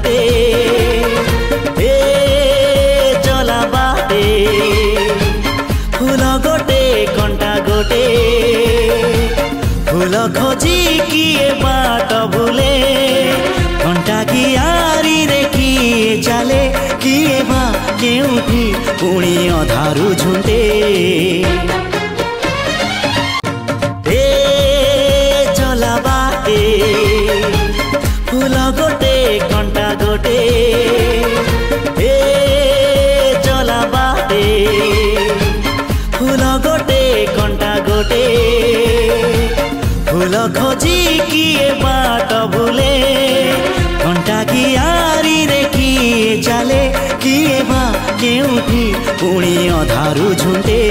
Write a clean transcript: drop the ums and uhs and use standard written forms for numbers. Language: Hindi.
गोटे ए चला बाटे फूल गोटे कंटा गोटे फूल खोजी किए बाट भूले कंटा की आरी रे किए चले किए बा केउठी पुणी अधारू झुंटे फूल गोटे कंटा गोटे ए चला बाटे फूल गोटे कंटा गोटे फूल खोजी किए बाट भूले कंटा की आरी रे किए चले किए बा केउठी पुणी अधारू झुंटे।